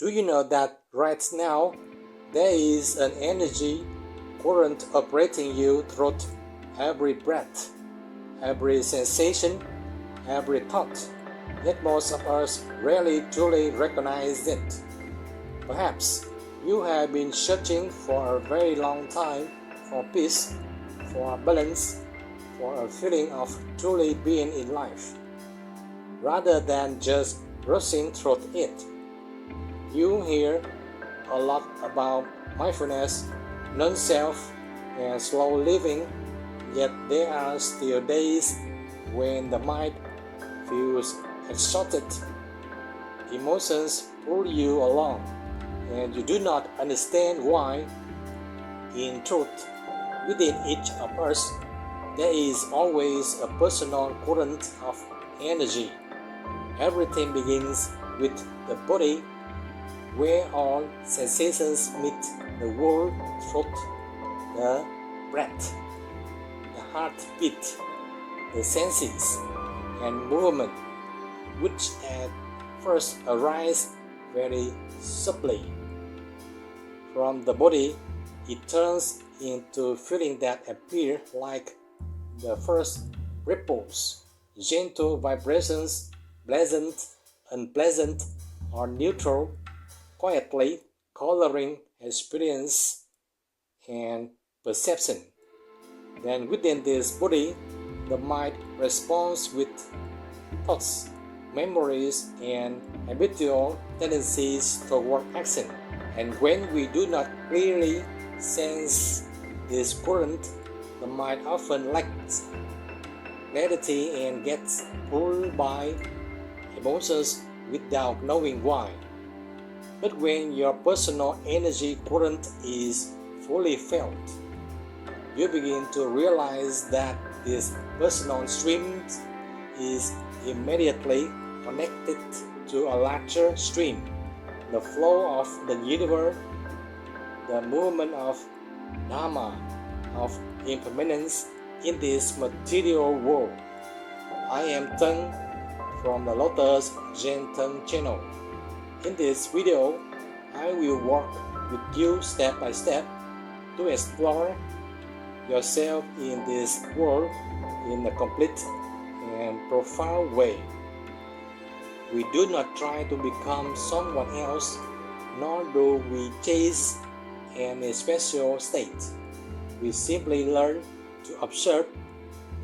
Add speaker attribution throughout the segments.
Speaker 1: Do you know that right now there is an energy current operating you through every breath, every sensation, every thought? Yet most of us rarely truly recognize it. Perhaps you have been searching for a very long time for peace, for balance, for a feeling of truly being in life, rather than just rushing through it. You hear a lot about mindfulness, non-self, and slow living, yet there are still days when the mind feels exhausted, emotions pull you along, and you do not understand why. In truth, within each of us, there is always a personal current of energy. Everything begins with the body, where all sensations meet the world through the breath, the heartbeat, the senses, and movement, which at first arise very subtly. From the body, it turns into feeling that appear like the first ripples, gentle vibrations, pleasant, unpleasant, or neutral, quietly coloring experience and perception. Then within this body, the mind responds with thoughts, memories, and habitual tendencies toward action. And when we do not clearly sense this current, the mind often lacks clarity and gets pulled by emotions without knowing why. But when your personal energy current is fully felt, you begin to realize that this personal stream is immediately connected to a larger stream, the flow of the universe, the movement of Dharma, of impermanence in this material world. I am Tân from the Lotuszentan channel. In this video, I will walk with you step by step to explore yourself in this world in a complete and profound way. We do not try to become someone else, nor do we chase any special state. We simply learn to observe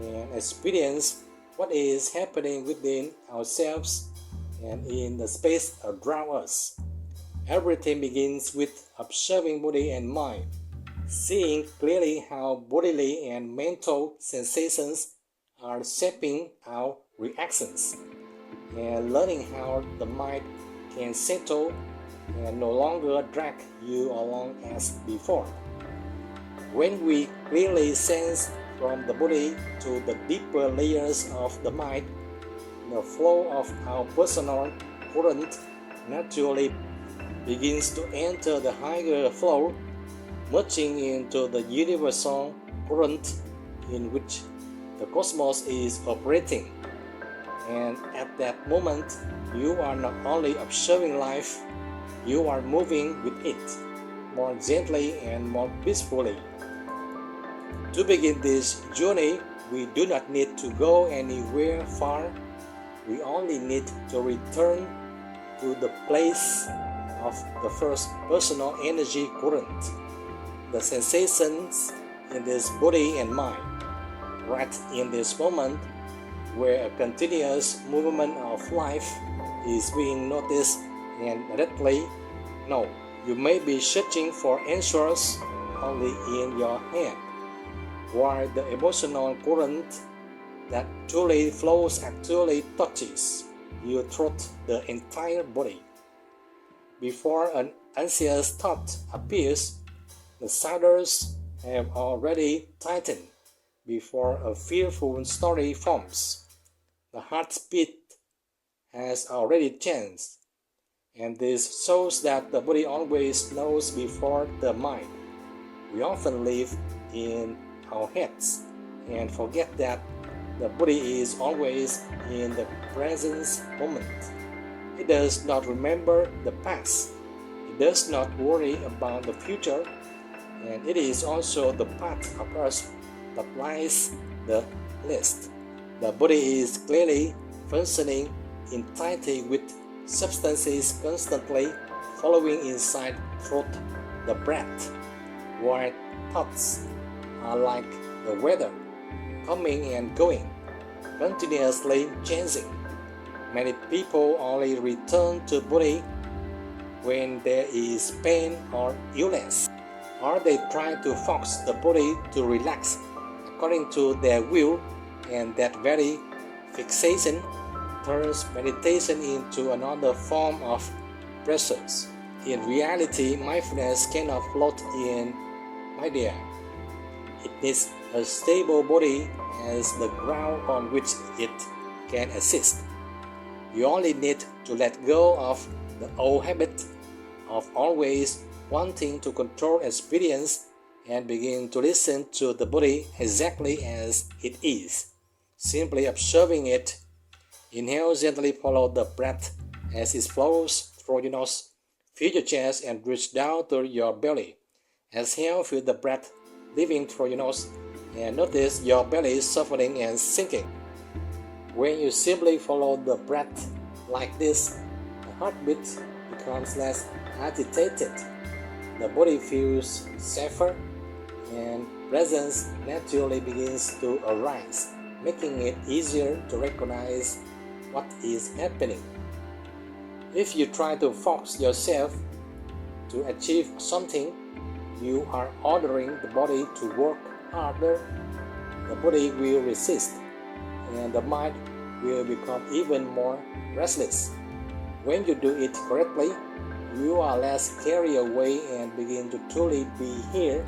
Speaker 1: and experience what is happening within ourselves and in the space around us. Everything begins with observing body and mind, seeing clearly how bodily and mental sensations are shaping our reactions, and learning how the mind can settle and no longer drag you along as before. When we clearly sense from the body to the deeper layers of the mind, the flow of our personal current naturally begins to enter the higher flow, merging into the universal current in which the cosmos is operating. And at that moment, you are not only observing life, you are moving with it more gently and more peacefully. To begin this journey, we do not need to go anywhere far. We only need to return to the place of the first personal energy current, the sensations in this body and mind, right in this moment where a continuous movement of life is being noticed and directly. No, you may be searching for answers only in your head, while the emotional current that truly flows actually touches you throughout the entire body. Before an anxious thought appears, the shoulders have already tightened. Before a fearful story forms, the heartbeat has already changed. And this shows that the body always knows before the mind. We often live in our heads and forget that the body is always in the present moment. It does not remember the past, does not worry about the future, and it is also the part of us that lies the least. The body is clearly functioning entirely with substances constantly flowing inside through the breath, while thoughts are like the weather, coming and going, continuously changing. Many people only return to body when there is pain or illness, or they try to force the body to relax according to their will, and that very fixation turns meditation into another form of pressures. In reality, mindfulness cannot float in midair. It needs a stable body as the ground on which it can exist. You only need to let go of the old habit of always wanting to control experience and begin to listen to the body exactly as it is, simply observing it. Inhale, gently follow the breath as it flows through your nose. Feel your chest and reach down to your belly. Exhale, feel the breath leaving through your nose and notice your belly softening and sinking. When you simply follow the breath like this, the heartbeat becomes less agitated. The body feels safer and presence naturally begins to arise, making it easier to recognize what is happening. If you try to force yourself to achieve something, you are ordering the body to work harder. The body will resist, and the mind will become even more restless. When you do it correctly, you are less carried away and begin to truly be here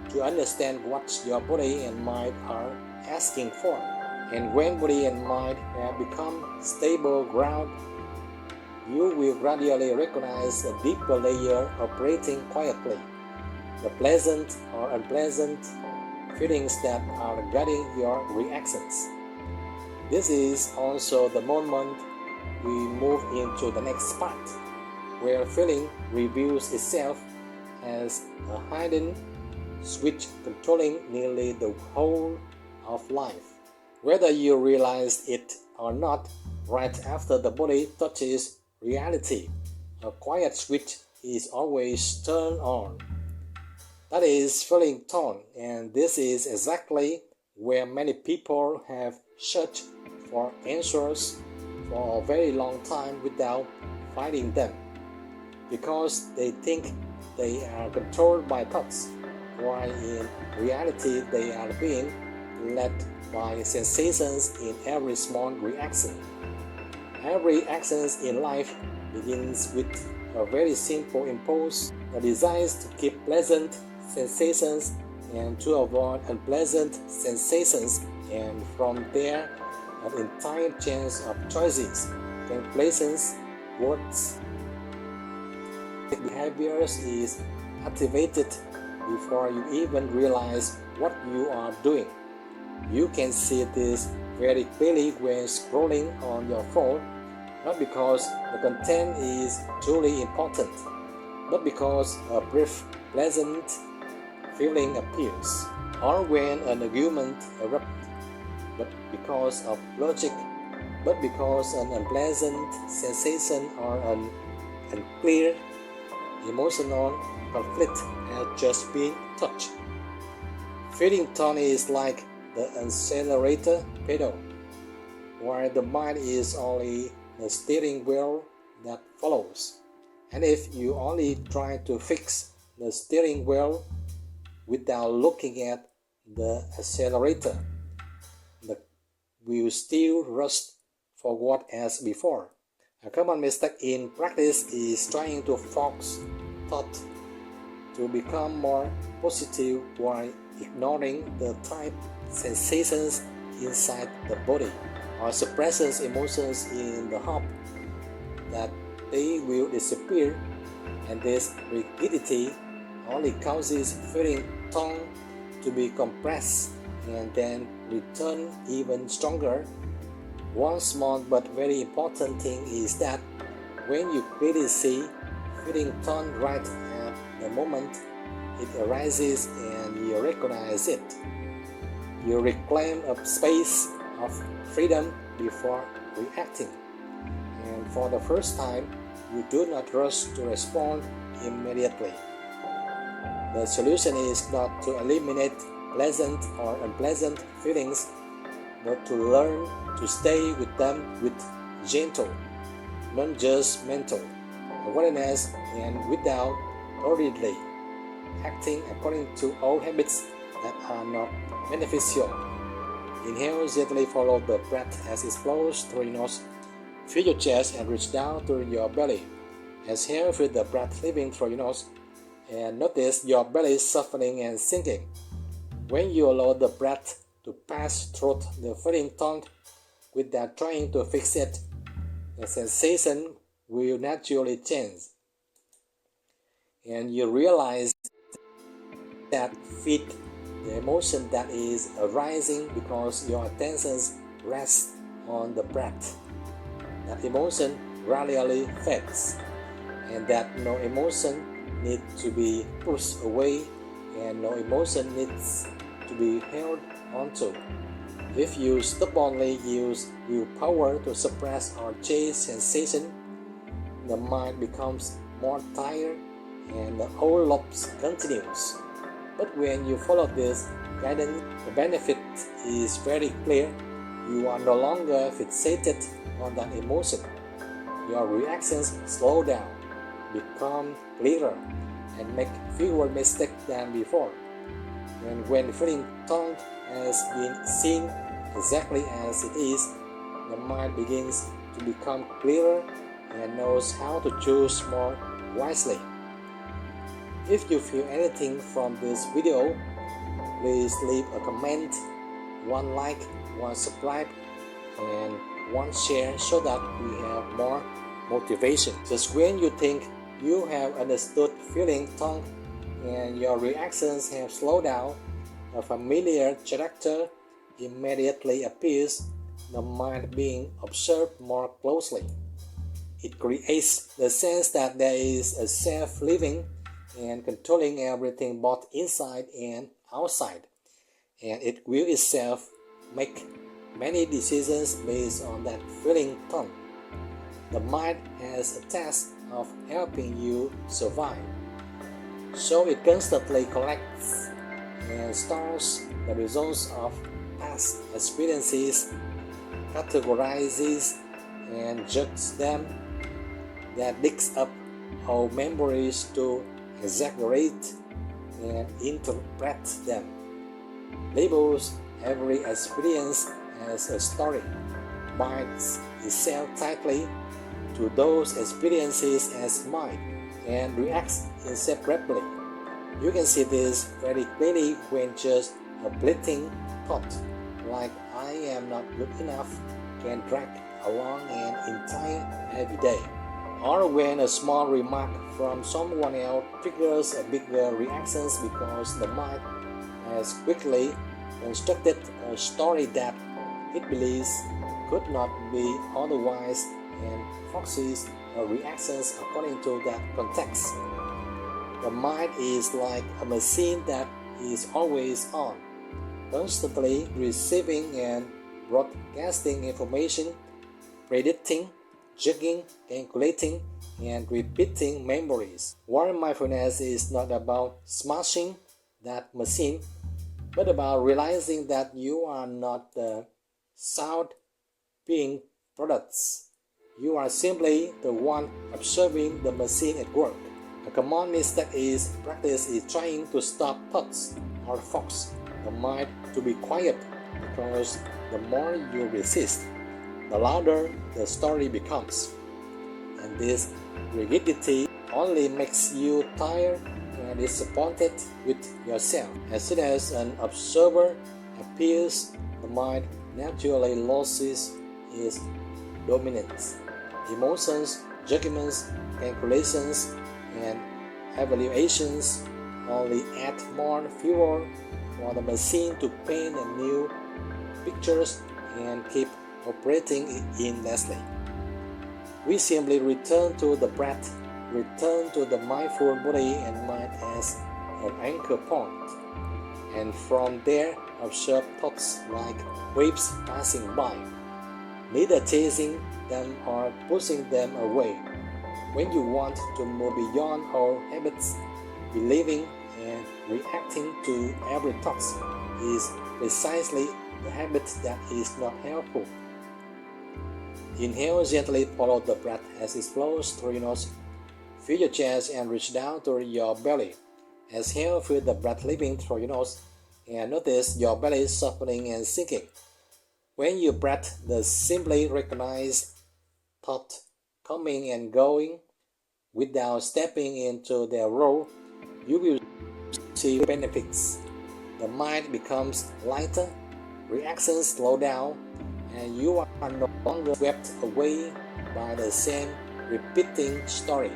Speaker 1: to understand what your body and mind are asking for. And when body and mind have become stable ground, you will gradually recognize a deeper layer operating quietly, the pleasant or unpleasant feelings that are guiding your reactions. This is also the moment we move into the next part, where feeling reveals itself as a hidden switch controlling nearly the whole of life. Whether you realize it or not, right after the body touches reality, a quiet switch is always turned on. That is feeling tone, and this is exactly where many people have searched for answers for a very long time without finding them, because they think they are controlled by thoughts, while in reality they are being led by sensations in every small reaction. Every action in life begins with a very simple impulse, the desire to keep pleasant sensations and to avoid unpleasant sensations, and from there an entire chain of choices, calculations, words, behaviors is activated before you even realize what you are doing. You can see this very clearly when scrolling on your phone, not because the content is truly important, but because a brief pleasant feeling appears, or when an argument erupts, but because of logic, but because an unpleasant sensation or an unclear emotional conflict has just been touched. Feeling tone is like the accelerator pedal, while the mind is only the steering wheel that follows. And if you only try to fix the steering wheel without looking at the accelerator, the wheel still rusts forward as before. A common mistake in practice is trying to force thought to become more positive while ignoring the tight sensations inside the body, or suppresses emotions in the hope that they will disappear, and this rigidity only causes feeling tone to be compressed and then return even stronger. One small but very important thing is that when you clearly see feeling turns right at the moment it arises and you recognize it. You reclaim a space of freedom before reacting. And for the first time, you do not rush to respond immediately. The solution is not to eliminate pleasant or unpleasant feelings, but to learn to stay with them with gentle, non-judgmental awareness and without hurriedly acting according to old habits that are not beneficial. Inhale, gently follow the breath as it flows through your nose. Feel your chest and reach down to your belly. Exhale, feel the breath leaving through your nose and notice your belly softening and sinking. When you allow the breath to pass through the feeling tongue without trying to fix it, the sensation will naturally change. And you realize that fit the emotion that is arising because your attention rests on the breath. That emotion rarely fades, and that no emotion needs to be pushed away and no emotion needs to be held onto. If you stubbornly use willpower to suppress or chase sensation, the mind becomes more tired and the old loops continues. But when you follow this guidance, the benefit is very clear. You are no longer fixated on that emotion. Your reactions slow down, become clearer, and make fewer mistakes than before. And when feeling tongue has been seen exactly as it is, the mind begins to become clearer and knows how to choose more wisely. If you feel anything from this video, please leave a comment, one like, one subscribe, and one share so that we have more motivation. Just when you think you have understood feeling tongue and your reactions have slowed down, a familiar character immediately appears, the mind being observed more closely. It creates the sense that there is a self living and controlling everything both inside and outside, and it will itself make many decisions based on that feeling tongue. The mind has a task of helping you survive, so it constantly collects and stores the results of past experiences, categorizes and judges them, that digs up old memories to exaggerate and interpret them, labels every experience as a story, binds itself tightly to those experiences as mine, and reacts inseparably. You can see this very clearly when just a fleeting thought like "I am not good enough" can drag along an entire heavy day, or when a small remark from someone else triggers a bigger reaction because the mind has quickly constructed a story that it believes could not be otherwise and focuses her reactions according to that context. The mind is like a machine that is always on, constantly receiving and broadcasting information, predicting, judging, calculating, and repeating memories. While mindfulness is not about smashing that machine, but about realizing that you are not the sound being products. You are simply the one observing the machine at work. A common mistake is practice is trying to stop thoughts or force the mind to be quiet, because the more you resist, the louder the story becomes. And this rigidity only makes you tired and disappointed with yourself. As soon as an observer appears, the mind naturally loses its dominance. Emotions, judgments, calculations, and evaluations only add more fuel for the machine to paint a new pictures and keep operating endlessly. We simply return to the breath return to the mindful body and mind as an anchor point, and from there observe thoughts like waves passing by, neither chasing them or pushing them away. When you want to move beyond our habits, believing and reacting to every thought is precisely the habit that is not helpful. Inhale gently, follow the breath as it flows through your nose. Feel your chest and reach down to your belly. Exhale, feel the breath leaving through your nose and notice your belly softening and sinking. When you breathe, simply recognize thought coming and going without stepping into their role. You will see benefits. The mind becomes lighter, reactions slow down, and you are no longer swept away by the same repeating story.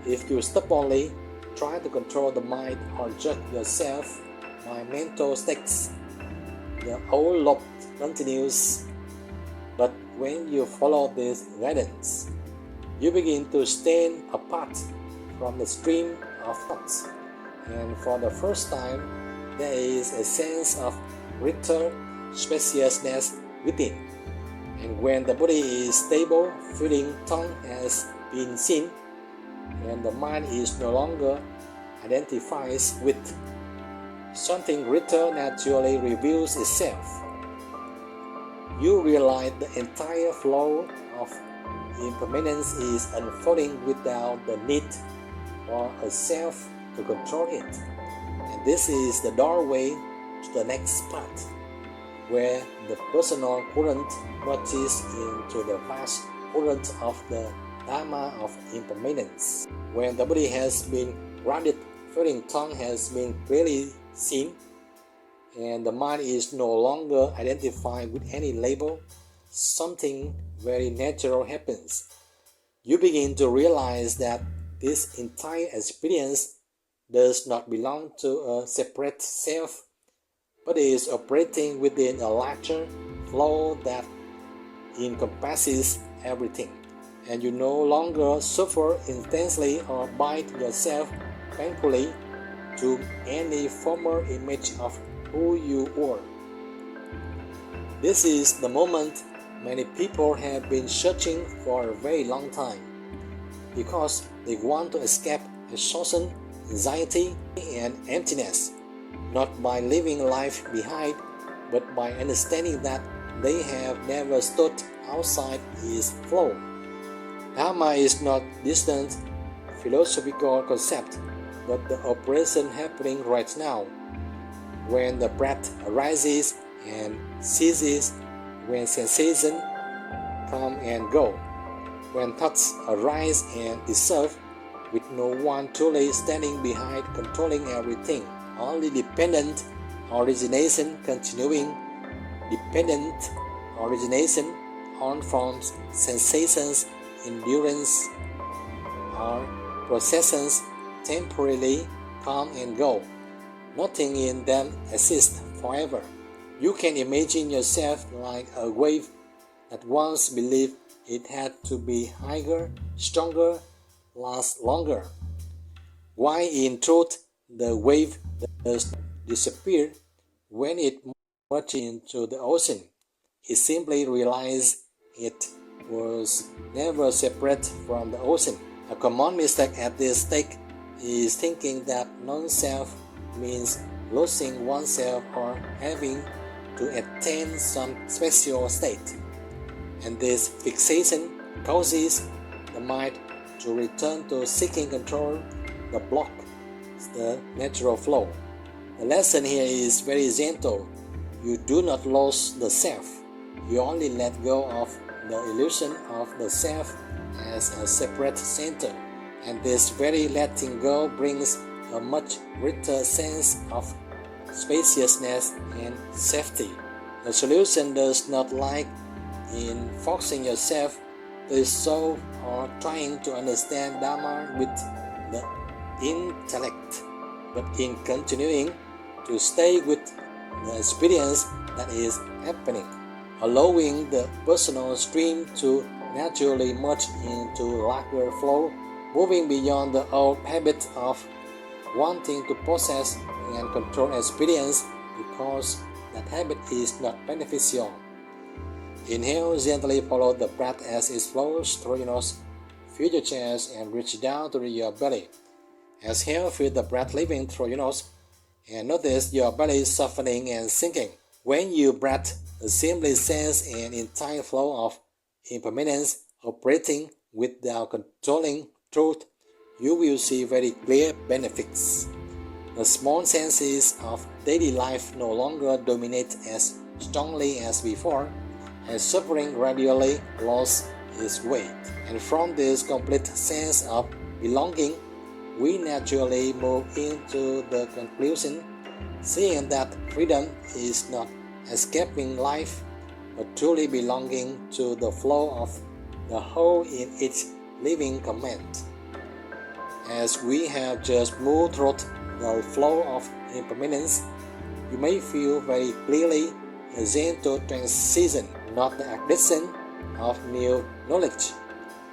Speaker 1: If you stubbornly try to control the mind or judge yourself by mental states, the old loop continues. But when you follow this guidance, you begin to stand apart from the stream of thoughts, and for the first time, there is a sense of greater spaciousness within. And when the body is stable, feeling tongue has been seen, and the mind is no longer identifies with, something greater naturally reveals itself. You realize the entire flow of impermanence is unfolding without the need for a self to control it. And this is the doorway to the next part, where the personal current merges into the vast current of the Dharma of impermanence. When the body has been grounded, feeling tongue has been clearly seen, and the mind is no longer identified with any label, something very natural happens. You begin to realize that this entire experience does not belong to a separate self, but is operating within a larger flow that encompasses everything. And you no longer suffer intensely or bind yourself painfully to any former image of who you were. This is the moment many people have been searching for a very long time, because they want to escape exhaustion, anxiety, and emptiness, not by leaving life behind, but by understanding that they have never stood outside its flow. Dharma is not distant philosophical concept, but the operation happening right now. When the breath arises and ceases, when sensations come and go, when thoughts arise and dissolve, with no one truly standing behind controlling everything, only dependent origination continuing, dependent origination on forms, sensations, endurance, or processions temporarily come and go. Nothing in them exists forever. You can imagine yourself like a wave that once believed it had to be higher, stronger, last longer. Why in truth the wave does not disappear when it merges into the ocean. It simply realized it was never separate from the ocean. A common mistake at this stage is thinking that non-self means losing oneself or having to attain some special state. And this fixation causes the mind to return to seeking control, the block, the natural flow. The lesson here is very gentle. You do not lose the self. You only let go of the illusion of the self as a separate center. And this very letting go brings a much greater sense of spaciousness and safety. The solution does not lie in forcing yourself to solve or trying to understand Dharma with the intellect, but in continuing to stay with the experience that is happening, allowing the personal stream to naturally merge into larger flow moving beyond the old habit of wanting to possess and control experience because that habit is not beneficial. Inhale, gently follow the breath as it flows through your nose. Feel your chest and reach down to your belly. Exhale, feel the breath leaving through your nose and notice your belly softening and sinking. When you breathe, simply sense an entire flow of impermanence operating without controlling truth. You will see very clear benefits. The small senses of daily life no longer dominate as strongly as before, and suffering gradually lost its weight. And from this complete sense of belonging, we naturally move into the conclusion, seeing that freedom is not escaping life, but truly belonging to the flow of the whole in its living command. As we have just moved through the flow of impermanence, you may feel very clearly a gentle transition, not the acquisition of new knowledge,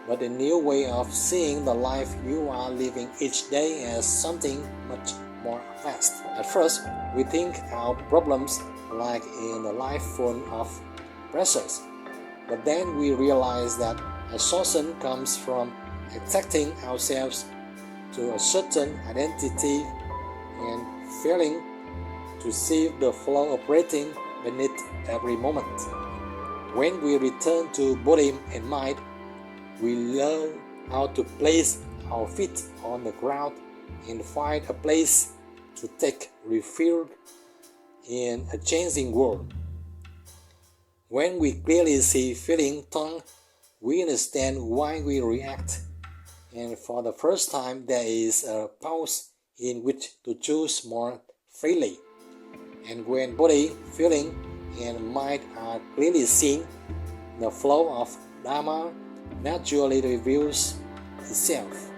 Speaker 1: but a new way of seeing the life you are living each day as something much more vast. At first, we think our problems like in a life full of pressures, but then we realize that exhaustion comes from attaching ourselves to a certain identity and failing to see the flow operating beneath every moment. When we return to body and mind, we learn how to place our feet on the ground and find a place to take refuge in a changing world. When we clearly see feeling tongue, we understand why we react, and for the first time there is a pause in which to choose more freely. And when body, feeling, and mind are clearly seen, the flow of Dharma naturally reveals itself,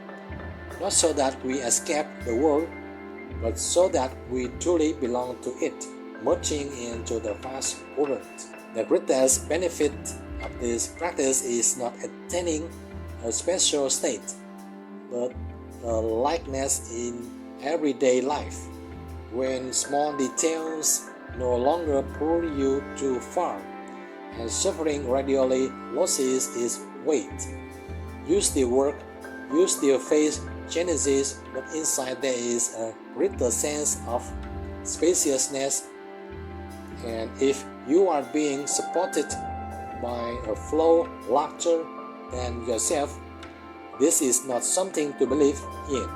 Speaker 1: not so that we escape the world, but so that we truly belong to it, merging into the vast current. The greatest benefit of this practice is not attaining a special state, but a likeness in everyday life, when small details no longer pull you too far, and suffering gradually loses its weight. You still work, you still face challenges, but inside there is a greater sense of spaciousness, and if you are being supported by a flow larger than yourself, this is not something to believe in,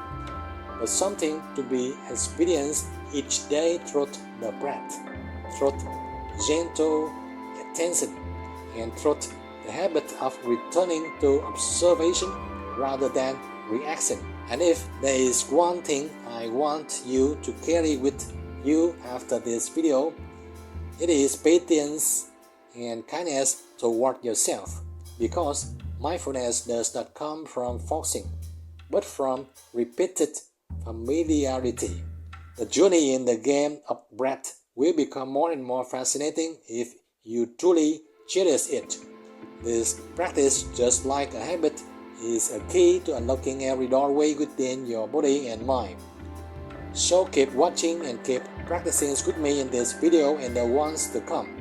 Speaker 1: but something to be experienced each day through the breath, through gentle attention, and through the habit of returning to observation rather than reaction. And if there is one thing I want you to carry with you after this video, it is patience and kindness toward yourself, because mindfulness does not come from forcing, but from repeated familiarity. The journey in the game of breath will become more and more fascinating if you truly cherish it. This practice, just like a habit, is a key to unlocking every doorway within your body and mind. So keep watching and keep practicing with me in this video and the ones to come.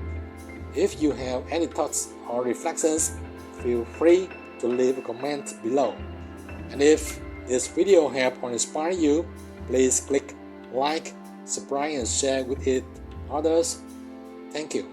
Speaker 1: If you have any thoughts or reflections, feel free to leave a comment below. And if this video helped or inspired you, please click like, subscribe and share with it others. Thank you.